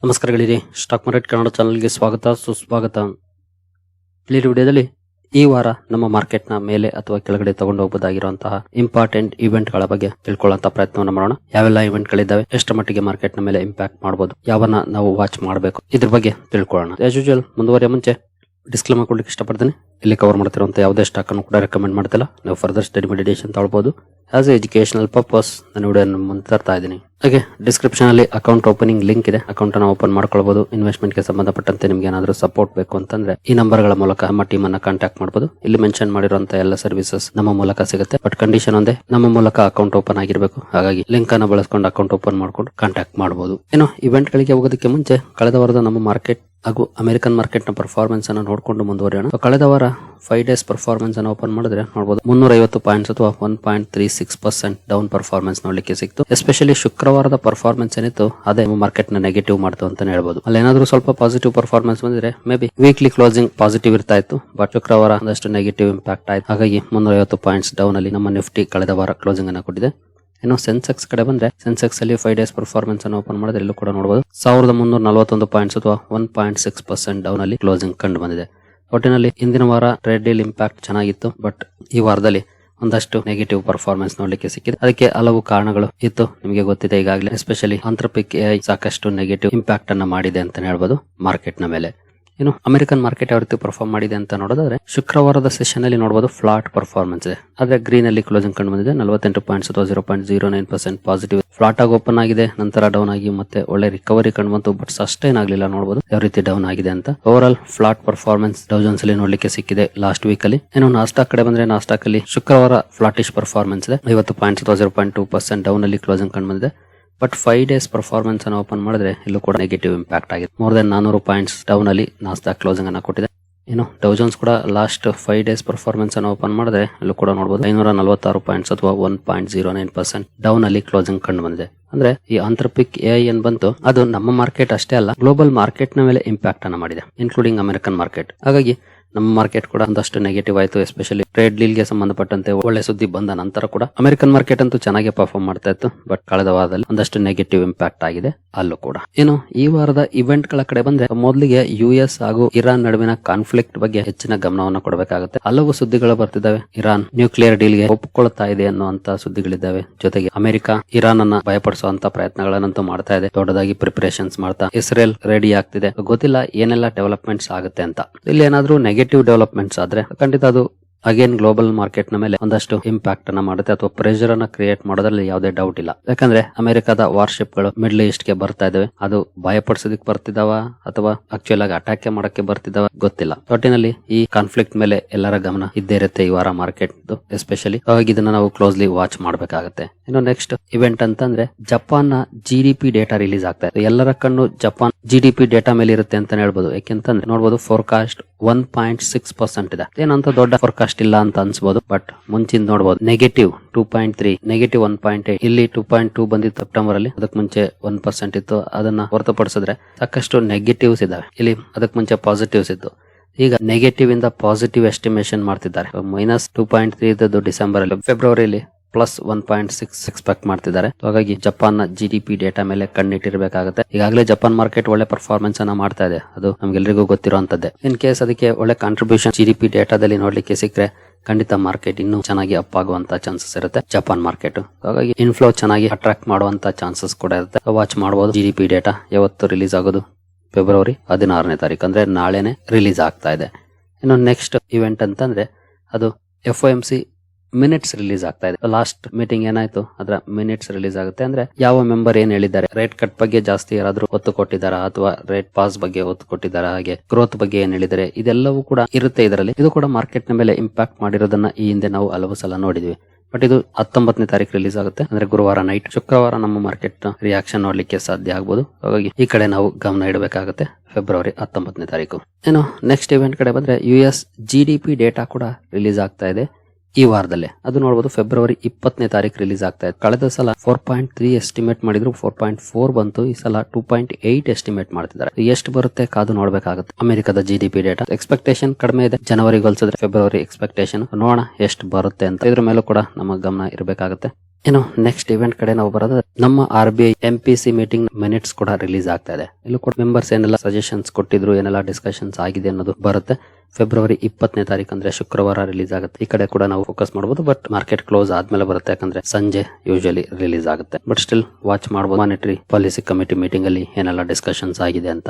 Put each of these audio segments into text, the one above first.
ನಮಸ್ಕಾರಗಳಿರಿ stock market Kannada ಚಾನಲ್ಗೆ ಸ್ವಾಗತ ಸುಸ್ವಾಗತ. ಈ ವಿಡಿಯೋದಲ್ಲಿ ಈ ವಾರ ನಮ್ಮ ಮಾರ್ಕೆಟ್ ನ ಮೇಲೆ ಅಥವಾ ಕೆಳಗಡೆ ತಗೊಂಡು ಹೋಗಬಹುದಾಗಿರುವಂತಹ ಇಂಪಾರ್ಟೆಂಟ್ ಇವೆಂಟ್ ಗಳ ಬಗ್ಗೆ ತಿಳ್ಕೊಳ್ಳುವಂತ ಪ್ರಯತ್ನವನ್ನು ಮಾಡೋಣ. ಯಾವೆಲ್ಲ ಇವೆಂಟ್ ಗಳಿದ್ದಾವೆ, ಎಷ್ಟು ಮಟ್ಟಿಗೆ ಮಾರ್ಕೆಟ್ ನ ಮೇಲೆ ಇಂಪ್ಯಾಕ್ಟ್ ಮಾಡಬಹುದು, ಯಾವನ್ನ ನಾವು ವಾಚ್ ಮಾಡಬೇಕು, ಇದ್ರ ಬಗ್ಗೆ ತಿಳ್ಕೊಳ್ಳೋಣ. ಆಸ್ ಯೂಶುವಲ್ ಮುಂದುವರಿಯ ಮುಂಚೆ ಡಿಸ್ಕ್ಲೇಮರ್ ಕೊಡ್ಲಿಕ್ಕೆ ಇಷ್ಟಪಡ್ತೀನಿ. ಇಲ್ಲಿ ಕವರ್ ಮಾಡ್ತಿರುವಂತಹ ಯಾವುದೇ ಸ್ಟಾಕ್ ಅನ್ನು ಕೂಡ ರೆಕಮೆಂಡ್ ಮಾಡ್ತಿಲ್ಲ. ನೀವು ಫರ್ದರ್ ಸ್ಟಡಿ ಮೆಡಿಟೇಷನ್ ತಗೊಳ್ಬಹುದು. ಆಸ್ ಎಜುಕೇಶನಲ್ ಪರ್ಪಸ್ ನಾನು ವಿಡಿಯೋ ಮುಂದೆ ತರ್ತಾ ಇದ್ದೀನಿ. ಹಾಗೆ ಡಿಸ್ಕ್ರಿಪ್ಷನ್ ಅಲ್ಲಿ ಅಕೌಂಟ್ ಓಪನಿಂಗ್ ಲಿಂಕ್ ಇದೆ, ಅಕೌಂಟ್ ಅನ್ನು ಓಪನ್ ಮಾಡ್ಕೊಳ್ಬಹುದು. ಇನ್ವೆಸ್ಟ್ಮೆಂಟ್ ಗೆ ಸಂಬಂಧಪಟ್ಟಂತೆ ನಿಮ್ಗೆ ಏನಾದರೂ ಸಪೋರ್ಟ್ ಬೇಕು ಅಂತಂದ್ರೆ ಈ ನಂಬರ್ ಗಳ ಮೂಲಕ ನಮ್ಮ ಟೀಮ್ ಅನ್ನ ಕಾಂಟ್ಯಾಕ್ಟ್ ಮಾಡಬಹುದು. ಇಲ್ಲಿ ಮೆನ್ಷನ್ ಮಾಡಿರುವಂತಹ ಎಲ್ಲ ಸರ್ವಿಸಸ್ ನಮ್ಮ ಮೂಲಕ ಸಿಗುತ್ತೆ. ಬಟ್ ಕಂಡೀಷನ್ ಒಂದೇ, ನಮ್ಮ ಮೂಲಕ ಅಕೌಂಟ್ ಓಪನ್ ಆಗಿರಬೇಕು. ಹಾಗಾಗಿ ಲಿಂಕ್ ಅನ್ನು ಬಳಸ್ಕೊಂಡು ಅಕೌಂಟ್ ಓಪನ್ ಮಾಡ್ಕೊಂಡು ಕಾಂಟ್ಯಾಕ್ಟ್ ಮಾಡಬಹುದು. ಏನು ಇವೆಂಟ್ ಗಳಿಗೆ ಹೋಗೋದಕ್ಕೆ ಮುಂಚೆ ಕಳೆದ ವಾರದ ನಮ್ಮ ಮಾರ್ಕೆಟ್ ಹಾಗೂ ಅಮೆರಿಕನ್ ಮಾರ್ಕೆಟ್ ನ ಪರ್ಫಾರ್ಮೆನ್ಸ್ ಅನ್ನು ನೋಡಿಕೊಂಡು ಮುಂದುವರಿಯೋಣ. ಕಳೆದ ವಾರ 5 ಡೇಸ್ ಪರ್ಫಾರ್ಮೆನ್ಸ್ ಅನ್ನು ಓಪನ್ ಮಾಡಿದ್ರೆ ನೋಡಬಹುದು 350 ಪಾಯಿಂಟ್ಸ್ ಅಥವಾ 1.36% ಡೌನ್ ಪರ್ಫಾರ್ಮೆನ್ಸ್ ನೋಡ್ಲಿಕ್ಕೆ ಸಿಕ್ತು. ಎಸ್ಪೆಷಲಿ ಶುಕ್ರವಾರದ ಪರ್ಫಾರ್ಮೆನ್ಸ್ ಏನಿತ್ತು ಅದೇ ನೆಗೆಟಿವ್ ಮಾಡ್ತು ಅಂತ ಹೇಳ್ಬೋದು. ಅಲ್ಲಿ ಏನಾದ್ರೂ ಸ್ವಲ್ಪ ಪಾಸಿಟಿವ್ ಪರ್ಫಾರ್ಮೆನ್ಸ್ ಬಂದಿದ್ರೆ may be weekly closing positive ಇರ್ತಾ ಇತ್ತು. ಬಟ್ ಶುಕ್ರವಾರ ಒಂದಷ್ಟು ನೆಗೆಟಿವ್ ಇಂಪ್ಯಾಕ್ಟ್ ಆಯ್ತು. ಹಾಗಾಗಿ 350 ಪಾಯಿಂಟ್ಸ್ ಡೌನ್ ಅಲ್ಲಿ ನಮ್ಮ ನಿಫ್ಟಿ ಕಳೆದ ವಾರ ಕ್ಲೋಸಿಂಗ್ ಅನ್ನು ಕೊಟ್ಟಿದೆ. ಇನ್ನು ಸೆನ್ಸೆಕ್ಸ್ ಕಡೆ ಬಂದ್ರೆ ಸೆನ್ಸೆಕ್ಸ್ ಅಲ್ಲಿ 5 ಡೇಸ್ ಪರ್ಫಾರ್ಮೆನ್ಸ್ ಅನ್ನು ಓಪನ್ ಮಾಡಿದ್ರೆ ಇಲ್ಲೂ ಕೂಡ ನೋಡಬಹುದು 1341 ಪಾಯಿಂಟ್ಸ್ ಅಥವಾ 1.6% ಡೌನ್ ಅಲ್ಲಿ ಕ್ಲೋಸಿಂಗ್ ಕಂಡು ಬಂದಿದೆ. ಒಟ್ಟಿನಲ್ಲಿ ಇಂದಿನ ವಾರ ಟ್ರೇಡ್ ಡೀಲ್ ಇಂಪ್ಯಾಕ್ಟ್ ಚೆನ್ನಾಗಿತ್ತು. ಬಟ್ ಈ ವಾರದಲ್ಲಿ ಒಂದಷ್ಟು ನೆಗೆಟಿವ್ ಪರ್ಫಾರ್ಮೆನ್ಸ್ ನೋಡ್ಲಿಕ್ಕೆ ಸಿಕ್ಕಿದೆ. ಅದಕ್ಕೆ ಹಲವು ಕಾರಣಗಳು ಇತ್ತು, ನಿಮಗೆ ಗೊತ್ತಿದೆ ಈಗಾಗಲೇ. ಎಸ್ಪೆಷಲಿ ಆಂಥ್ರೋಪಿಕ್ ಎಐ ಸಾಕಷ್ಟು ನೆಗೆಟಿವ್ ಇಂಪ್ಯಾಕ್ಟ್ ಅನ್ನ ಮಾಡಿದೆ ಅಂತ ಹೇಳ್ಬೋದು ಮಾರ್ಕೆಟ್ ನ ಮೇಲೆ. ಇನ್ನು ಅಮೆರಿಕನ್ ಮಾರ್ಕೆಟ್ ಯಾವ ರೀತಿ ಪರ್ಫಾರ್ಮ್ ಮಾಡಿದೆ ಅಂತ ನೋಡೋದಾದ್ರೆ ಶುಕ್ರವಾರದ ಸೆಷನ್ ಅಲ್ಲಿ ನೋಡಬಹುದು ಫ್ಲಾಟ್ ಪರ್ಫಾರ್ಮೆನ್ಸ್ ಇದೆ. ಆದ್ರೆ ಗ್ರೀನ್ ಅಲ್ಲಿ ಕ್ಲೋಸಿಂಗ್ ಕಂಡು ಬಂದಿದೆ 48 ಪಾಯಿಂಟ್ಸ್ ಅಥವಾ 0.09% ಪಾಸಿಟಿವ್ ಫ್ಲಾಟ್ ಆಗಿ ಓಪನ್ ಆಗಿದೆ. ನಂತರ ಡೌನ್ ಆಗಿ ಮತ್ತೆ ಒಳ್ಳೆ ರಿಕವರಿ ಕಂಡು ಬಂತು. ಬಟ್ ಸಸ್ಟೈನ್ ಆಗ್ಲಿಲ್ಲ. ನೋಡಬಹುದು ಯಾವ ರೀತಿ ಡೌನ್ ಆಗಿದೆ ಅಂತ. ಓವರ್ ಆಲ್ ಫ್ಲಾಟ್ ಪರ್ಫಾರ್ಮೆನ್ಸ್ ಡೌ ಜೋನ್ಸ್ ಅಲ್ಲಿ ನೋಡ್ಲಿಕ್ಕೆ ಸಿಕ್ಕಿದೆ ಲಾಸ್ಟ್ ವೀಕ್ ಅಲ್ಲಿ. ಇನ್ನು ನಾಸ್ಟಾಕ್ ಕಡೆ ಬಂದ್ರೆ ನಾಸ್ಟಾಕ್ ಅಲ್ಲಿ ಶುಕ್ರವಾರ ಫ್ಲಾಟಿಶ್ ಪರ್ಫಾರ್ಮೆನ್ಸ್ ಇದೆ. 50 ಪಾಯಿಂಟ್ಸ್ ಅಥವಾ 0.2% ಡೌನ್ ಅಲ್ಲಿ ಕ್ಲೋಸಿಂಗ್ ಕಂಡು ಬಂದಿದೆ. ಬಟ್ 5 ಡೇಸ್ ಪರ್ಫಾರ್ಮೆನ್ಸ್ ಅನ್ನು ಓಪನ್ ಮಾಡಿದ್ರೆ ಇಲ್ಲೂ ಕೂಡ ನೆಗೆಟಿವ್ ಇಂಪ್ಯಾಕ್ಟ್ ಆಗಿದೆ. ಮೋರ್ ದನ್ 400 ಪಾಯಿಂಟ್ಸ್ ಡೌನ್ ಅಲ್ಲಿ ನಾಸ್ಟಾಕ್ ಕ್ಲೋಸಿಂಗ್ ಅನ್ನು ಕೊಟ್ಟಿದೆ. ಇನ್ನು ಡೌ ಜೋನ್ಸ್ ಕೂಡ ಲಾಸ್ಟ್ 5 ಡೇಸ್ ಪರ್ಫಾರ್ಮೆನ್ಸ್ ಅನ್ನು ಓಪನ್ ಮಾಡಿದ್ರೆ ಇಲ್ಲೂ ಕೂಡ ನೋಡಬಹುದು 546 ಪಾಯಿಂಟ್ಸ್ ಅಥವಾ 1.09% ಡೌನ್ ಅಲ್ಲಿ ಕ್ಲೋಸಿಂಗ್ ಕಂಡು ಬಂದಿದೆ. ಅಂದ್ರೆ ಈ ಆಂಥ್ರೋಪಿಕ್ ಎಐ ಏನ್ ಬಂತು ಅದು ನಮ್ಮ ಮಾರ್ಕೆಟ್ ಅಷ್ಟೇ ಅಲ್ಲ, ಗ್ಲೋಬಲ್ ಮಾರ್ಕೆಟ್ ನ ಮೇಲೆ ಇಂಪ್ಯಾಕ್ಟ್ ಅನ್ನ ಮಾಡಿದೆ, ಇನ್ಕ್ಲೂಡಿಂಗ್ ಅಮೆರಿಕನ್ ಮಾರ್ಕೆಟ್. ಹಾಗಾಗಿ ನಮ್ಮ ಮಾರ್ಕೆಟ್ ಕೂಡ ಒಂದಷ್ಟು ನೆಗೆಟಿವ್ ಆಯ್ತು. ಎಸ್ಪೆಷಲಿ ಟ್ರೇಡ್ ಡೀಲ್ ಗೆ ಸಂಬಂಧಪಟ್ಟಂತೆ ಒಳ್ಳೆ ಸುದ್ದಿ ಬಂದ ನಂತರ ಕೂಡ ಅಮೆರಿಕನ್ ಮಾರ್ಕೆಟ್ ಅಂತೂ ಚೆನ್ನಾಗಿ ಪರ್ಫಾರ್ಮ್ ಮಾಡ್ತಾ ಇತ್ತು. ಬಟ್ ಕಳೆದ ವಾರದಲ್ಲಿ ಒಂದಷ್ಟು ನೆಗೆಟಿವ್ ಇಂಪ್ಯಾಕ್ಟ್ ಆಗಿದೆ ಅಲ್ಲೂ ಕೂಡ. ಏನು ಈ ವಾರದ ಇವೆಂಟ್ ಗಳ ಕಡೆ ಬಂದ್ರೆ ಮೊದಲಿಗೆ US ಹಾಗೂ ಇರಾನ್ ನಡುವಿನ ಕಾನ್ಫ್ಲಿಕ್ಟ್ ಬಗ್ಗೆ ಹೆಚ್ಚಿನ ಗಮನವನ್ನು ಕೊಡಬೇಕಾಗುತ್ತೆ. ಹಲವು ಸುದ್ದಿಗಳು ಬರ್ತಿದ್ದಾವೆ. ಇರಾನ್ ನ್ಯೂಕ್ಲಿಯರ್ ಡೀಲ್ ಗೆ ಒಪ್ಪಿಕೊಳ್ತಾ ಇದೆ ಅನ್ನುವಂತ ಸುದ್ದಿಗಳಿದ್ದಾವೆ. ಜೊತೆಗೆ ಅಮೆರಿಕ ಇರಾನ್ ಅನ್ನ ಭಯಪಡಿಸುವಂತ ಪ್ರಯತ್ನಗಳನ್ನಂತೂ ಮಾಡ್ತಾ ಇದೆ. ದೊಡ್ಡದಾಗಿ ಪ್ರಿಪರೇಷನ್ಸ್ ಮಾಡ್ತಾ ಇಸ್ರೇಲ್ ರೆಡಿ ಆಗ್ತಿದೆ. ಗೊತ್ತಿಲ್ಲ ಏನೆಲ್ಲ ಡೆವಲಪ್ಮೆಂಟ್ಸ್ ಆಗುತ್ತೆ ಅಂತ. ಇಲ್ಲಿ ಏನಾದ್ರೂ ನೆಗೆಟಿವ್ ಡೆವಲಪ್ಮೆಂಟ್ಸ್ ಆದ್ರೆ ಖಂಡಿತ ಅದು ಅಗೇನ್ ಗ್ಲೋಬಲ್ ಮಾರ್ಕೆಟ್ ನ ಮೇಲೆ ಒಂದಷ್ಟು ಇಂಪ್ಯಾಕ್ಟ್ ಅನ್ನ ಮಾಡುತ್ತೆ ಅಥವಾ ಪ್ರೆಷರ್ ಅನ್ನ ಕ್ರಿಯೇಟ್ ಮಾಡೋದ್ರಲ್ಲಿ ಯಾವುದೇ ಡೌಟ್ ಇಲ್ಲ. ಯಾಕಂದ್ರೆ ಅಮೆರಿಕದ ವಾರ್ಶಿಪ್ ಗಳು ಮಿಡ್ಲ್ ಈಸ್ಟ್ ಗೆ ಬರ್ತಾ ಇದಾವೆ. ಅದು ಭಯಪಡಿಸೋದಕ್ಕೆ ಬರ್ತಿದಾವ ಅಥವಾ ಆಕ್ಚುಯಲ್ ಆಗಿ ಅಟ್ಯಾಕ್ ಮಾಡಕ್ಕೆ ಬರ್ತಿದಾವ ಗೊತ್ತಿಲ್ಲ. ಒಟ್ಟಿನಲ್ಲಿ ಈ ಕಾನ್ಫ್ಲಿಕ್ಟ್ ಮೇಲೆ ಎಲ್ಲರ ಗಮನ ಇದ್ದೇ ಇರುತ್ತೆ ಈ ವಾರ ಮಾರ್ಕೆಟ್ ಎಸ್ಪೆಷಲಿ. ಹಾಗಾಗಿ ಇದನ್ನ ನಾವು ಕ್ಲೋಸ್ಲಿ ವಾಚ್ ಮಾಡಬೇಕಾಗುತ್ತೆ. ಇನ್ನು ನೆಕ್ಸ್ಟ್ ಇವೆಂಟ್ ಅಂತಂದ್ರೆ ಜಪಾನ್ ನ GDP ಡೇಟಾ ರಿಲೀಸ್ ಆಗ್ತಾ ಇದೆ. ಎಲ್ಲರ ಕಣ್ಣು ಜಪಾನ್ GDP ಡೇಟಾ ಮೇಲೆ ಇರುತ್ತೆ ಅಂತ ಹೇಳ್ಬೋದು. ಯಾಕೆಂತಂದ್ರೆ ನೋಡಬಹುದು ಫೋರ್ಕಾಸ್ಟ್ 1.6% ಇದೆ. ಏನಂತ ದೊಡ್ಡ ಫೋರ್ಕಾಸ್ಟ್ ಇಲ್ಲ ಅಂತ ಅನ್ಸಬಹುದು. ಬಟ್ ಮುಂಚಿನ ನೋಡಬಹುದು ನೆಗೆಟಿವ್ 2.3, ನೆಗೆಟಿವ್ 1.8, ಇಲ್ಲಿ 2.2 ಬಂದಿತ್ತು ಸೆಪ್ಟೆಂಬರ್ ಅಲ್ಲಿ. ಅದಕ್ಕೆ ಮುಂಚೆ 1% ಇತ್ತು. ಅದನ್ನ ಹೊರತುಪಡಿಸಿದ್ರೆ ಸಾಕಷ್ಟು ನೆಗೆಟಿವ್ಸ್ ಇದಾವೆ. ಇಲ್ಲಿ ಅದಕ್ಕೆ ಮುಂಚೆ ಪಾಸಿಟಿವ್ಸ್ ಇತ್ತು. ಈಗ ನೆಗೆಟಿವ್ ಇಂದ ಪಾಸಿಟಿವ್ ಎಸ್ಟಿಮೇಷನ್ ಮಾಡ್ತಿದ್ದಾರೆ. -2.3 ಇದ್ದದ್ದು ಡಿಸೆಂಬರ್ ಅಲ್ಲಿ, ಫೆಬ್ರವರಿಯಲ್ಲಿ +1.6 ಎಕ್ಸ್ಪೆಕ್ಟ್ ಮಾಡ್ತಿದ್ದಾರೆ. ಹಾಗಾಗಿ ಜಪಾನ್ ನ GDP ಡೇಟಾ ಮೇಲೆ ಕಣ್ಣಿಟ್ಟಿರಬೇಕಾಗುತ್ತೆ. ಈಗಾಗಲೇ ಜಪಾನ್ ಮಾರ್ಕೆಟ್ ಒಳ್ಳೆ ಪರ್ಫಾರ್ಮೆನ್ಸ್ ಅನ್ನ ಮಾಡ್ತಾ ಇದೆ, ಅದು ನಮ್ಗೆಲ್ಲರಿಗೂ ಗೊತ್ತಿರುವಂತದ್ದೇ. ಇನ್ ಕೇಸ್ ಅದಕ್ಕೆ ಒಳ್ಳೆ ಕಾಂಟ್ರಿಬ್ಯೂಷನ್ GDP ಡೇಟಾದಲ್ಲಿ ನೋಡ್ಲಿಕ್ಕೆ ಸಿಕ್ಕರೆ ಖಂಡಿತ ಮಾರ್ಕೆಟ್ ಇನ್ನೂ ಚೆನ್ನಾಗಿ ಅಪ್ ಆಗುವಂತ ಚಾನ್ಸಸ್ ಇರುತ್ತೆ ಜಪಾನ್ ಮಾರ್ಕೆಟ್. ಹಾಗಾಗಿ ಇನ್ಫ್ಲೋ ಚೆನ್ನಾಗಿ ಅಟ್ರಾಕ್ಟ್ ಮಾಡುವಂತ ಚಾನ್ಸಸ್ ಕೂಡ ಇರುತ್ತೆ. ವಾಚ್ ಮಾಡಬಹುದು. GDP ಡೇಟಾ ಯಾವತ್ತು ರಿಲೀಸ್ ಆಗೋದು? ಫೆಬ್ರವರಿ 16ನೇ ತಾರೀಕು, ಅಂದ್ರೆ ನಾಳೆನೆ ರಿಲೀಸ್ ಆಗ್ತಾ ಇದೆ. ಇನ್ನು ನೆಕ್ಸ್ಟ್ ಇವೆಂಟ್ ಅಂತಂದ್ರೆ ಅದು FOMC ಮಿನಿಟ್ಸ್ ರಿಲೀಸ್ ಆಗ್ತಾ ಇದೆ. ಲಾಸ್ಟ್ ಮೀಟಿಂಗ್ ಏನಾಯ್ತು ಅದರ ಮಿನಿಟ್ಸ್ ರಿಲೀಸ್ ಆಗುತ್ತೆ. ಅಂದ್ರೆ ಯಾವ ಮೆಂಬರ್ ಏನ್ ಹೇಳಿದ್ದಾರೆ, ರೇಟ್ ಕಟ್ ಬಗ್ಗೆ ಜಾಸ್ತಿ ಯಾರಾದ್ರೂ ಒತ್ತು ಕೊಟ್ಟಿದ್ದಾರಾ ಅಥವಾ ರೇಟ್ ಪಾಸ್ ಬಗ್ಗೆ ಒತ್ತು ಕೊಟ್ಟಿದ್ದಾರಾ, ಹಾಗೆ ಗ್ರೋತ್ ಬಗ್ಗೆ ಏನ್ ಹೇಳಿದ್ದಾರೆ, ಇದೆಲ್ಲವೂ ಕೂಡ ಇರುತ್ತೆ ಇದರಲ್ಲಿ. ಇದು ಕೂಡ ಮಾರ್ಕೆಟ್ ನ ಮೇಲೆ ಇಂಪ್ಯಾಕ್ಟ್ ಮಾಡಿರೋದನ್ನ ಈ ಹಿಂದೆ ನಾವು ಹಲವು ಸಲ ನೋಡಿದ್ವಿ. ಬಟ್ ಇದು 19ನೇ ತಾರೀಕು ರಿಲೀಸ್ ಆಗುತ್ತೆ, ಅಂದ್ರೆ ಗುರುವಾರ ನೈಟ್. ಶುಕ್ರವಾರ ನಮ್ಮ ಮಾರ್ಕೆಟ್ ರಿಯಾಕ್ಷನ್ ನೋಡ್ಲಿಕ್ಕೆ ಸಾಧ್ಯ ಆಗ್ಬೋದು. ಹಾಗಾಗಿ ಈ ಕಡೆ ನಾವು ಗಮನ ಇಡಬೇಕಾಗುತ್ತೆ. ಫೆಬ್ರವರಿ 19ನೇ ತಾರೀಕು. ಏನು ನೆಕ್ಸ್ಟ್ ಇವೆಂಟ್ ಕಡೆ ಬಂದ್ರೆ US GDP ಡೇಟಾ ಕೂಡ ರಿಲೀಸ್ ಆಗ್ತಾ ಇದೆ ಈ ವಾರದಲ್ಲೇ. ಅದು ನೋಡಬಹುದು ಫೆಬ್ರವರಿ 20ನೇ ತಾರೀಕು ರಿಲೀಸ್ ಆಗ್ತಾ ಇದೆ. ಕಳೆದ ಸಲ 4.3 ಎಸ್ಟಿಮೇಟ್ ಮಾಡಿದ್ರು, 4.4 ಬಂತು. ಈ ಸಲ 2.8 ಎಸ್ಟಿಮೇಟ್ ಮಾಡ್ತಿದ್ದಾರೆ. ಎಷ್ಟು ಬರುತ್ತೆ ಕಾದು ನೋಡ್ಬೇಕಾಗುತ್ತೆ. ಅಮೆರಿಕದ GDP ಡೇಟಾ ಎಕ್ಸ್ಪೆಕ್ಟೇಷನ್ ಕಡಿಮೆ ಇದೆ, ಜನವರಿಗೆ ಹೋಲಿಸಿದ್ರೆ ಫೆಬ್ರವರಿ ಎಕ್ಸ್ಪೆಕ್ಟೇಷನ್ ನೋಡೋಣ ಎಷ್ಟು ಬರುತ್ತೆ ಅಂತ. ಇದ್ರ ಮೇಲೂ ಕೂಡ ನಮ್ಮ ಗಮನ ಇರಬೇಕಾಗುತ್ತೆ. ಇನ್ನು ನೆಕ್ಸ್ಟ್ ಇವೆಂಟ್ ಕಡೆ ನಾವು ಬರೋದು ನಮ್ಮ RBI MPC ಮೀಟಿಂಗ್ ಮಿನಿಟ್ಸ್ ಕೂಡ ರಿಲೀಸ್ ಆಗ್ತಾ ಇದೆ. ಇಲ್ಲೂ ಕೂಡ ಮೆಂಬರ್ಸ್ ಏನೆಲ್ಲ ಸಜೆಷನ್ಸ್ ಕೊಟ್ಟಿದ್ರು, ಏನೆಲ್ಲ ಡಿಸ್ಕಷನ್ಸ್ ಆಗಿದೆ ಅನ್ನೋದು ಬರುತ್ತೆ. ಫೆಬ್ರವರಿ 20ನೇ ತಾರೀಕು ಅಂದ್ರೆ ಶುಕ್ರವಾರ ರಿಲೀಸ್ ಆಗುತ್ತೆ. ಈ ಕಡೆ ಕೂಡ ನಾವು ಫೋಕಸ್ ಮಾಡಬಹುದು, ಬಟ್ ಮಾರ್ಕೆಟ್ ಕ್ಲೋಸ್ ಆದ್ಮೇಲೆ ಬರುತ್ತೆ, ಯಾಕಂದ್ರೆ ಸಂಜೆ ಯೂಶಲಿ ರಿಲೀಸ್ ಆಗುತ್ತೆ. ಬಟ್ ಸ್ಟಿಲ್ ವಾಚ್ ಮಾಡಬಹುದು ಮಾನಿಟರಿ ಪಾಲಿಸಿ ಕಮಿಟಿ ಮೀಟಿಂಗ್ ಅಲ್ಲಿ ಏನೆಲ್ಲ ಡಿಸ್ಕಷನ್ಸ್ ಆಗಿದೆ ಅಂತ.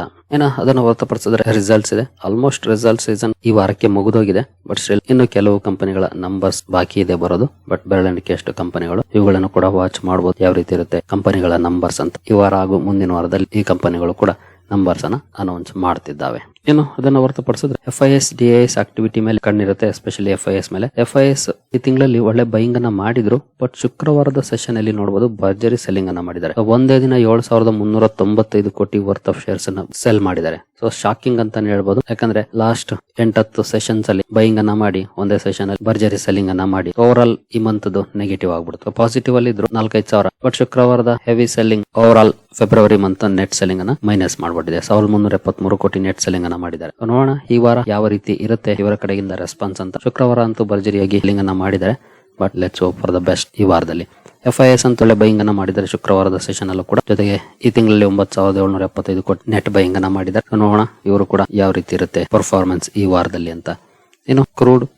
ಅದನ್ನು ಹೊರತುಪಡಿಸಿದ್ರೆ ರಿಸಲ್ಟ್ಸ್ ಇದೆ. ಆಲ್ಮೋಸ್ಟ್ ರಿಸಲ್ಟ್ ಸೀಸನ್ ಈ ವಾರಕ್ಕೆ ಮುಗಿದೋಗಿದೆ. ಬಟ್ ಸ್ಟಿಲ್ ಇನ್ನು ಕೆಲವು ಕಂಪನಿಗಳ ನಂಬರ್ಸ್ ಬಾಕಿ ಇದೆ ಬರೋದು. ಬಟ್ ಬೆರಳೆಣಿಕೆ ಎಷ್ಟು ಕಂಪನಿಗಳು, ಇವುಗಳನ್ನು ಕೂಡ ವಾಚ್ ಮಾಡಬಹುದು ಯಾವ ರೀತಿ ಇರುತ್ತೆ ಕಂಪನಿಗಳ ನಂಬರ್ಸ್ ಅಂತ. ಈ ವಾರ ಹಾಗೂ ಮುಂದಿನ ವಾರದಲ್ಲಿ ಈ ಕಂಪನಿಗಳು ಕೂಡ ನಂಬರ್ಸ್ ಅನ್ನ ಅನೌನ್ಸ್ ಮಾಡ್ತಿದ್ದಾವೆ. ಇನ್ನು ಅದನ್ನು ಹೊರತುಪಡಿಸಿದ್ರೆ FIS DIS ಆಕ್ಟಿವಿಟಿ ಮೇಲೆ ಕಣ್ಣಿರುತ್ತೆ, ಎಸ್ಪೆಷಲಿ FIS ಮೇಲೆ. FIS ಈ ತಿಂಗಳಲ್ಲಿ ಒಳ್ಳೆ ಬೈಯಿಂಗ್ ಅನ್ನ ಮಾಡಿದ್ರು, ಬಟ್ ಶುಕ್ರವಾರದ ಸೆಷನ್ ಅಲ್ಲಿ ನೋಡಬಹುದು ಭರ್ಜರಿ ಸೆಲ್ಲಿಂಗ್ ಅನ್ನ ಮಾಡಿದ್ದಾರೆ. ಒಂದೇ ದಿನ 7,395 ಕೋಟಿ ವರ್ತ್ ಆಫ್ ಶೇರ್ಸ್ ಅನ್ನ ಸೆಲ್ ಮಾಡಿದ್ದಾರೆ. ಸೊ ಶಾಕಿಂಗ್ ಅಂತಾನೆ ಹೇಳ್ಬೋದು, ಯಾಕಂದ್ರೆ ಲಾಸ್ಟ್ 8-10 ಸೆಷನ್ಸ್ ಅಲ್ಲಿ ಬೈಯಿಂಗ್ ಅನ್ನ ಮಾಡಿ ಒಂದೇ ಸೆಷನ್ ಅಲ್ಲಿ ಭರ್ಜರಿ ಸೆಲ್ಲಿಂಗ್ ಅನ್ನ ಮಾಡಿ ಓವರ್ ಆಲ್ ಈ ಮಂತ್ ನೆಗೆಟಿವ್ ಆಗ್ಬಿಡ್ತು. ಪಾಸಿಟಿವ್ ಅಲ್ಲಿ ಇದ್ರು 4-5 ಸಾವಿರ, ಬಟ್ ಶುಕ್ರವಾರದ heavy selling over all February month net selling ಅನ್ನ ಮೈನಸ್ ಮಾಡ್ಬಿಟ್ಟಿದೆ. 1,373 ಕೋಟಿ ನೆಟ್ ಸೆಲ್ಲಿಂಗ್ ಅನ್ನ ಮಾಡಿದ್ದಾರೆ. ನೋಡೋಣ ಈ ವಾರ ಯಾವ ರೀತಿ ಇರುತ್ತೆ ಇವರ ಕಡೆಯಿಂದ ರೆಸ್ಪಾನ್ಸ್ ಅಂತ. ಶುಕ್ರವಾರ ಅಂತೂ ಭರ್ಜರಿಯಾಗಿ ಸೆಲ್ಲಿಂಗ್ ಅನ್ನ ಮಾಡಿದ್ದಾರೆ, but let's hope for the best. ಈ ವಾರದಲ್ಲಿ FIS ಅಂತ ಒಳ್ಳೆ ಬೈಯಿಂಗ್ ಅನ್ನ ಮಾಡಿದ್ದಾರೆ ಶುಕ್ರವಾರದ ಸೆಷನ್ ಅಲ್ಲೂ ಕೂಡ. ಜೊತೆಗೆ ಈ ತಿಂಗಳಲ್ಲಿ 9,775 ಕೋಟಿ ನೆಟ್ ಬೈಯಿಂಗ್ ಅನ್ನ ಮಾಡಿದ್ದಾರೆ. ನೋಡೋಣ ಇವರು ಕೂಡ ಯಾವ ರೀತಿ ಇರುತ್ತೆ ಪರ್ಫಾರ್ಮೆನ್ಸ್ ಈ ವಾರದಲ್ಲಿ ಅಂತ. ಇನ್ನು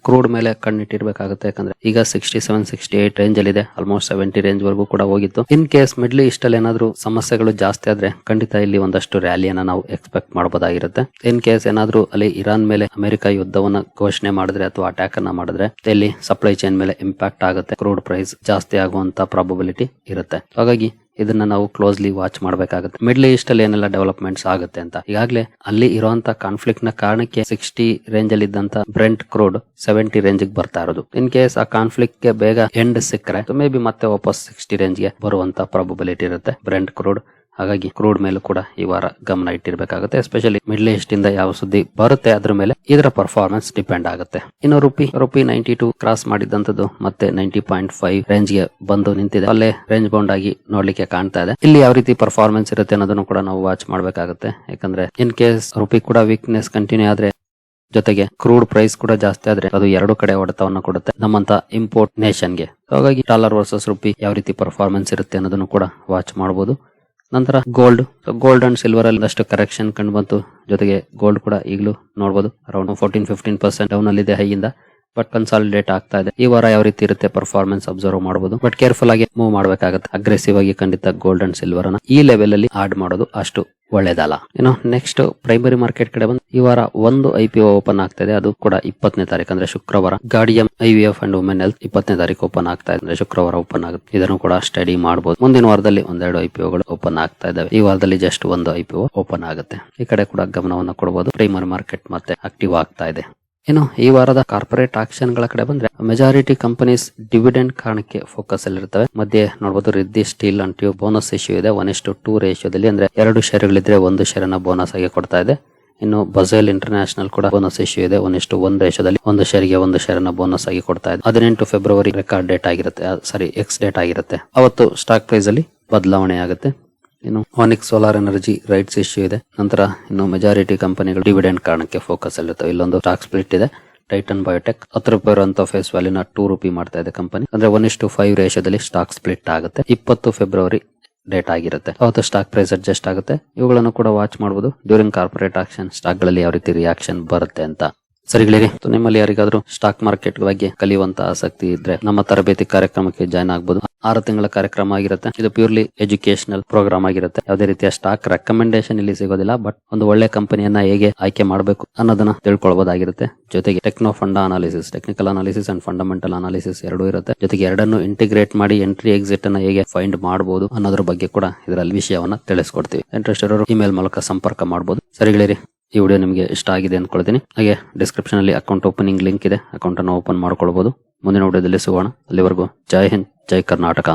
ಕ್ರೂಡ್ ಮೇಲೆ ಕಣ್ಣಿಟ್ಟಿರ್ಬೇಕಾಗುತ್ತೆ, ಯಾಕಂದ್ರೆ ಈಗ 67-68 ರೇಂಜ್ ಅಲ್ಲಿ ಇದೆ. ಆಲ್ಮೋಸ್ಟ್ 70 ರೇಂಜ್ ವರೆಗೂ ಕೂಡ ಹೋಗಿತ್ತು. ಇನ್ ಕೇಸ್ ಮಿಡ್ಲ್ ಈಸ್ಟ್ ಅಲ್ಲಿ ಏನಾದ್ರು ಸಮಸ್ಯೆಗಳು ಜಾಸ್ತಿ ಆದ್ರೆ ಖಂಡಿತ ಇಲ್ಲಿ ಒಂದಷ್ಟು ರ್ಯಾಲಿಯನ್ನ ನಾವು ಎಕ್ಸ್ಪೆಕ್ಟ್ ಮಾಡಬಹುದಾಗಿರುತ್ತೆ. ಇನ್ ಕೇಸ್ ಏನಾದ್ರು ಅಲ್ಲಿ ಇರಾನ್ ಮೇಲೆ ಅಮೆರಿಕ ಯುದ್ಧವನ್ನ ಘೋಷಣೆ ಮಾಡಿದ್ರೆ ಅಥವಾ ಅಟ್ಯಾಕ್ ಅನ್ನ ಮಾಡಿದ್ರೆ ಇಲ್ಲಿ ಸಪ್ಲೈ ಚೈನ್ ಮೇಲೆ ಇಂಪ್ಯಾಕ್ಟ್ ಆಗುತ್ತೆ, ಕ್ರೂಡ್ ಪ್ರೈಸ್ ಜಾಸ್ತಿ ಆಗುವಂತ ಪ್ರಾಬಬಿಲಿಟಿ ಇರುತ್ತೆ. ಹಾಗಾಗಿ ಇದನ್ನ ನಾವು ಕ್ಲೋಸ್ಲಿ ವಾಚ್ ಮಾಡಬೇಕಾಗುತ್ತೆ. ಮಿಡ್ಲ್ ಈಸ್ಟ್ ಅಲ್ಲಿ ಏನೆಲ್ಲ ಡೆವಲಪ್ಮೆಂಟ್ಸ್ ಆಗುತ್ತೆ ಅಂತ. ಈಗಾಗಲೇ ಅಲ್ಲಿ ಇರುವಂತ ಕಾನ್ಫ್ಲಿಕ್ಟ್ ನ ಕಾರಣಕ್ಕೆ 60 ರೇಂಜ್ ಅಲ್ಲಿ ಇದ್ದಂತ ಬ್ರೆಂಟ್ ಕ್ರೂಡ್ 70 ರೇಂಜ್ ಗೆ ಬರ್ತಾ ಇರೋದು. ಇನ್ ಕೇಸ್ ಆ ಕಾನ್ಫ್ಲಿಕ್ಟ್ ಗೆ ಬೇಗ ಎಂಡ್ ಸಿಕ್ಕರೆ ಮೇ ಬಿ ಮತ್ತೆ ವಾಪಸ್ 60 ರೇಂಜ್ ಗೆ ಬರುವಂತ ಪ್ರಾಬಬಿಲಿಟಿ ಇರುತ್ತೆ ಬ್ರೆಂಟ್ ಕ್ರೂಡ್. ಹಾಗಾಗಿ ಕ್ರೂಡ್ ಮೇಲೂ ಕೂಡ ಈ ವಾರ ಗಮನ ಇಟ್ಟಿರ್ಬೇಕಾಗುತ್ತೆ. ಎಸ್ಪೆಷಲಿ ಮಿಡ್ಲ್ ಈಸ್ಟ್ ಇಂದ ಯಾವ ಸುದ್ದಿ ಬರುತ್ತೆ ಅದ್ರ ಮೇಲೆ ಇದರ ಪರ್ಫಾರ್ಮೆನ್ಸ್ ಡಿಪೆಂಡ್ ಆಗುತ್ತೆ. ಇನ್ನು ರುಪಿ 92 ಕ್ರಾಸ್ ಮಾಡಿದಂತದ್ದು ಮತ್ತೆ 90.5 ರೇಂಜ್ ಗೆ ಬಂದು ನಿಂತಿದೆ. ಅಲ್ಲೇ ರೇಂಜ್ ಬೌಂಡ್ ಆಗಿ ನೋಡ್ಲಿಕ್ಕೆ ಕಾಣ್ತಾ ಇದೆ. ಇಲ್ಲಿ ಯಾವ ರೀತಿ ಪರ್ಫಾರ್ಮೆನ್ಸ್ ಇರುತ್ತೆ ಅನ್ನೋದನ್ನು ಕೂಡ ನಾವು ವಾಚ್ ಮಾಡಬೇಕಾಗುತ್ತೆ. ಯಾಕಂದ್ರೆ ಇನ್ ಕೇಸ್ ರುಪಿ ಕೂಡ ವೀಕ್ನೆಸ್ ಕಂಟಿನ್ಯೂ ಆದ್ರೆ, ಜೊತೆಗೆ ಕ್ರೂಡ್ ಪ್ರೈಸ್ ಕೂಡ ಜಾಸ್ತಿ ಆದ್ರೆ ಅದು ಎರಡು ಕಡೆ ಹೊಡೆತವನ್ನ ಕೊಡುತ್ತೆ ನಮ್ಮಂತ ಇಂಪೋರ್ಟ್ ನೇಷನ್ ಗೆ. ಹಾಗಾಗಿ ಡಾಲರ್ ವರ್ಸಸ್ ರುಪಿ ಯಾವ ರೀತಿ ಪರ್ಫಾರ್ಮೆನ್ಸ್ ಇರುತ್ತೆ ಅನ್ನೋದನ್ನು ಕೂಡ ವಾಚ್ ಮಾಡಬಹುದು. ನಂತರ ಗೋಲ್ಡ್ ಅಂಡ್ ಸಿಲ್ವರ್ ಅಲ್ಲಿ ಒಂದಷ್ಟು ಕರೆಕ್ಷನ್ ಕಂಡು ಬಂತು. ಜೊತೆಗೆ ಗೋಲ್ಡ್ ಕೂಡ ಈಗಲೂ ನೋಡಬಹುದು ಅರೌಂಡ್ 14-15% ಡೌನ್ ಅಲ್ಲಿ ಇದೆ ಹೈಯಿಂದ, ಬಟ್ ಕನ್ಸಾಲಿಡೇಟ್ ಆಗ್ತಾ ಇದೆ. ಈ ವಾರ ಯಾವ ರೀತಿ ಇರುತ್ತೆ ಪರ್ಫಾರ್ಮೆನ್ಸ್ ಅಬ್ಸರ್ವ್ ಮಾಡಬಹುದು, ಬಟ್ ಕೇರ್ಫುಲ್ ಆಗಿ ಮೂವ್ ಮಾಡಬೇಕಾಗುತ್ತೆ. ಅಗ್ರೆಸಿವ್ ಆಗಿ ಖಂಡಿತ ಗೋಲ್ಡ್ ಅಂಡ್ ಸಿಲ್ವರ್ ಅನ್ನ ಈ ಲೆವೆಲ್ ಅಲ್ಲಿ ಆಡ್ ಮಾಡೋದು ಅಷ್ಟು ಒಳ್ಳೇದಲ್ಲ. ಇನ್ನು ನೆಕ್ಸ್ಟ್ ಪ್ರೈಮರಿ ಮಾರ್ಕೆಟ್ ಕಡೆ ಬಂದು ಈ ವಾರ ಒಂದು IPO ಓಪನ್ ಆಗ್ತಾ ಇದೆ. ಅದು ಕೂಡ 20ನೇ ತಾರೀಕು ಅಂದ್ರೆ ಶುಕ್ರವಾರ. ಗಾಡಿಯಂ IVF ಅಂಡ್ ವುಮೆನ್ ಹೆಲ್ತ್ 20ನೇ ತಾರೀಕು ಓಪನ್ ಆಗ್ತಾ ಇದೆ ಅಂದ್ರೆ ಶುಕ್ರವಾರ ಓಪನ್ ಆಗುತ್ತೆ. ಇದನ್ನು ಕೂಡ ಸ್ಟಡಿ ಮಾಡಬಹುದು. ಮುಂದಿನ ವಾರದಲ್ಲಿ ಒಂದೆರಡು IPOಗಳು ಓಪನ್ ಆಗ್ತಾ ಇದಾವೆ. ಈ ವಾರದಲ್ಲಿ ಜಸ್ಟ್ ಒಂದು IPO ಓಪನ್ ಆಗುತ್ತೆ. ಈ ಕಡೆ ಕೂಡ ಗಮನವನ್ನು ಕೊಡಬಹುದು. ಪ್ರೈಮರಿ ಮಾರ್ಕೆಟ್ ಮತ್ತೆ ಆಕ್ಟಿವ್ ಆಗ್ತಾ ಇದೆ. ಇನ್ನು ಈ ವಾರದ ಕಾರ್ಪೊರೇಟ್ ಆಕ್ಷನ್ ಗಳ ಕಡೆ ಬಂದ್ರೆ ಮೆಜಾರಿಟಿ ಕಂಪನೀಸ್ ಡಿವಿಡೆಂಡ್ ಕಾರಣಕ್ಕೆ ಫೋಕಸ್ ಅಲ್ಲಿ ಇರ್ತವೆ. ಮಧ್ಯೆ ನೋಡಬಹುದು Riddhi steel and tube bonus issue ಇದೆ 1:2 ರೇಷಿಯೋದಲ್ಲಿ. ಅಂದ್ರೆ 2 ಶೇರ್ಗಳಿದ್ರೆ 1 ಶೇರ್ ಅನ್ನ ಬೋನಸ್ ಆಗಿ ಕೊಡ್ತಾ ಇದೆ. ಇನ್ನು ಬಜೆಲ್ ಇಂಟರ್ನ್ಯಾಷನಲ್ ಕೂಡ ಬೋನಸ್ ಇಶ್ಯೂ ಇದೆ 1:1 ರೇಷಿಯೋದಲ್ಲಿ. 1 ಶೇರ್ಗೆ 1 ಶೇರ್ ಅನ್ನ ಬೋನಸ್ ಆಗಿ ಕೊಡ್ತಾ ಇದೆ. 18 ಫೆಬ್ರವರಿ ರೆಕಾರ್ಡ್ ಡೇಟ್ ಆಗಿರುತ್ತೆ, ಎಕ್ಸ್ ಡೇಟ್ ಆಗಿರುತ್ತೆ. ಅವತ್ತು ಸ್ಟಾಕ್ ಪ್ರೈಸ್ ಅಲ್ಲಿ ಬದಲಾವಣೆ ಆಗುತ್ತೆ. ಇನ್ನು ಆನಿಕ್ಸ್ ಸೋಲಾರ್ ಎನರ್ಜಿ ರೈಟ್ಸ್ ಇಶ್ಯೂ ಇದೆ. ನಂತರ ಇನ್ನು ಮೆಜಾರಿಟಿ ಕಂಪನಿಗಳು ಡಿವಿಡೆಂಡ್ ಕಾರಣಕ್ಕೆ ಫೋಕಸ್ ಅಲ್ಲಿರ್ತವೆ. ಇಲ್ಲೊಂದು ಸ್ಟಾಕ್ ಸ್ಪ್ಲಿಟ್ ಇದೆ. ಟೈಟನ್ ಬಯೋಟೆಕ್ 10 ರೂಪಾಯಿ ಇರುವಂತ ಫೇಸ್ ವ್ಯಾಲ್ಯೂನ 2 ರೂಪಾಯಿ ಮಾಡ್ತಾ ಇದೆ ಕಂಪನಿ. ಅಂದ್ರೆ 1:5 ರೇಷಿಯೋದಲ್ಲಿ ಸ್ಟಾಕ್ ಸ್ಪ್ಲಿಟ್ ಆಗುತ್ತೆ. 20 ಫೆಬ್ರವರಿ ಡೇಟ್ ಆಗಿರುತ್ತೆ. ಅವತ್ತು ಸ್ಟಾಕ್ ಪ್ರೈಸ್ ಅಡ್ಜಸ್ಟ್ ಆಗುತ್ತೆ. ಇವುಗಳನ್ನು ಕೂಡ ವಾಚ್ ಮಾಡಬಹುದು. ಡ್ಯೂರಿಂಗ್ ಕಾರ್ಪೊರೇಟ್ ಆಕ್ಷನ್ ಸ್ಟಾಕ್ ಗಳಲ್ಲಿ ಯಾವ ರೀತಿ ರಿಯಾಕ್ಷನ್ ಬರುತ್ತೆ ಅಂತ. ಸರಿಗಳಿರಿ, ನಿಮ್ಮಲ್ಲಿ ಯಾರಿಗಾದ್ರೂ ಸ್ಟಾಕ್ ಮಾರ್ಕೆಟ್ ಬಗ್ಗೆ ಕಲಿಯುವಂತ ಆಸಕ್ತಿ ಇದ್ರೆ ನಮ್ಮ ತರಬೇತಿ ಕಾರ್ಯಕ್ರಮಕ್ಕೆ ಜಾಯ್ನ್ ಆಗಬಹುದು. 6 ತಿಂಗಳ ಕಾರ್ಯಕ್ರಮ ಆಗಿರುತ್ತೆ. ಇದು ಪ್ಯೂರ್ಲಿ ಎಜುಕೇಶನಲ್ ಪ್ರೋಗ್ರಾಮ್ ಆಗಿರುತ್ತೆ. ಯಾವುದೇ ರೀತಿಯ ಸ್ಟಾಕ್ ರೆಕಮೆಂಡೇಶನ್ ಇಲ್ಲಿ ಸಿಗೋದಿಲ್ಲ, ಬಟ್ ಒಂದು ಒಳ್ಳೆ ಕಂಪನಿಯನ್ನ ಹೇಗೆ ಆಯ್ಕೆ ಮಾಡಬೇಕು ಅನ್ನೋದನ್ನ ತಿಳ್ಕೊಳ್ಬಹುದಾಗಿರುತ್ತೆ. ಜೊತೆಗೆ techno fund analysis, technical analysis and fundamental analysis ಎರಡೂ ಇರುತ್ತೆ. ಜೊತೆಗೆ ಎರಡನ್ನು ಇಂಟಿಗ್ರೇಟ್ ಮಾಡಿ ಎಂಟ್ರಿ ಎಕ್ಸಿಟ್ ಅನ್ನ ಹೇಗೆ ಫೈಂಡ್ ಮಾಡಬಹುದು ಅನ್ನೋದ್ರ ಬಗ್ಗೆ ಕೂಡ ಇದರಲ್ಲಿ ವಿಷಯವನ್ನ ತಿಳಿಸ್ಕೊಡ್ತೀವಿ. ಇಂಟ್ರೆಸ್ಟ್ ಇರೋರು ಇಮೇಲ್ ಮೂಲಕ ಸಂಪರ್ಕ ಮಾಡಬಹುದು. ಸರಿಗಳಿರಿ, ಈ ವಿಡಿಯೋ ನಿಮಗೆ ಇಷ್ಟ ಆಗಿದೆ ಅಂದ್ಕೊಳ್ತೀನಿ. ಹಾಗೆ ಡಿಸ್ಕ್ರಿಪ್ಷನ್ ಅಲ್ಲಿ ಅಕೌಂಟ್ ಓಪನಿಂಗ್ ಲಿಂಕ್ ಇದೆ, ಅಕೌಂಟ್ ಅನ್ನು ಓಪನ್ ಮಾಡ್ಕೊಳ್ಬಹುದು. ಮುಂದಿನ ವಿಡಿಯೋದಲ್ಲಿ ಸಿಗೋಣ. ಅಲ್ಲಿವರೆಗೂ ಜೈ ಹಿಂದ್, ಜೈ ಕರ್ನಾಟಕ.